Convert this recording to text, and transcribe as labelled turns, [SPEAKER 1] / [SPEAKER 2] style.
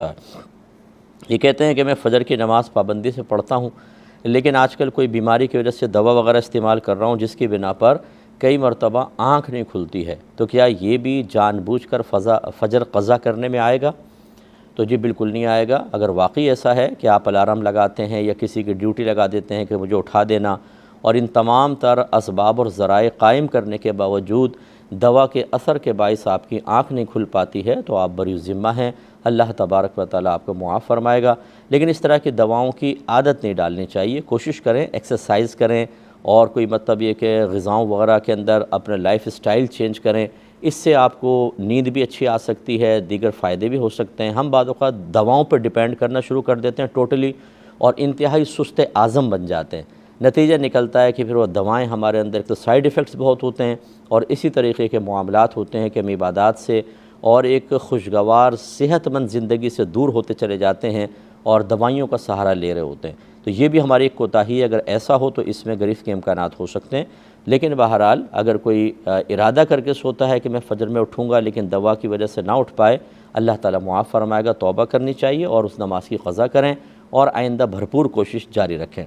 [SPEAKER 1] یہ کہتے ہیں کہ میں فجر کی نماز پابندی سے پڑھتا ہوں، لیکن آج کل کوئی بیماری کی وجہ سے دوا وغیرہ استعمال کر رہا ہوں جس کی بنا پر کئی مرتبہ آنکھ نہیں کھلتی ہے، تو کیا یہ بھی جان بوجھ کر فجر قضا کرنے میں آئے گا؟ تو جی بالکل نہیں آئے گا۔ اگر واقعی ایسا ہے کہ آپ الارم لگاتے ہیں یا کسی کی ڈیوٹی لگا دیتے ہیں کہ مجھے اٹھا دینا، اور ان تمام تر اسباب اور ذرائع قائم کرنے کے باوجود دوا کے اثر کے باعث آپ کی آنکھ نہیں کھل پاتی ہے، تو آپ بری ذمہ ہیں، اللہ تبارک و تعالیٰ آپ کو معاف فرمائے گا۔ لیکن اس طرح کی دواؤں کی عادت نہیں ڈالنی چاہیے، کوشش کریں ایکسرسائز کریں، اور کوئی مطلب یہ کہ غذاؤں وغیرہ کے اندر اپنے لائف سٹائل چینج کریں، اس سے آپ کو نیند بھی اچھی آ سکتی ہے، دیگر فائدے بھی ہو سکتے ہیں۔ ہم بعض اوقات دواؤں پر ڈیپینڈ کرنا شروع کر دیتے ہیں ٹوٹلی، اور انتہائی سست عازم بن جاتے ہیں۔ نتیجہ نکلتا ہے کہ پھر وہ دوائیں ہمارے اندر، ایک تو سائیڈ ایفیکٹس بہت ہوتے ہیں، اور اسی طریقے کے معاملات ہوتے ہیں کہ ہم عبادات سے اور ایک خوشگوار صحت مند زندگی سے دور ہوتے چلے جاتے ہیں اور دوائیوں کا سہارا لے رہے ہوتے ہیں۔ تو یہ بھی ہماری ایک کوتاہی ہے، اگر ایسا ہو تو اس میں گرفت کے امکانات ہو سکتے ہیں۔ لیکن بہرحال اگر کوئی ارادہ کر کے سوتا ہے کہ میں فجر میں اٹھوں گا لیکن دوا کی وجہ سے نہ اٹھ پائے، اللہ تعالیٰ معاف فرمائے گا، توبہ کرنی چاہیے اور اس نماز کی قضا کریں اور آئندہ بھرپور کوشش جاری رکھیں۔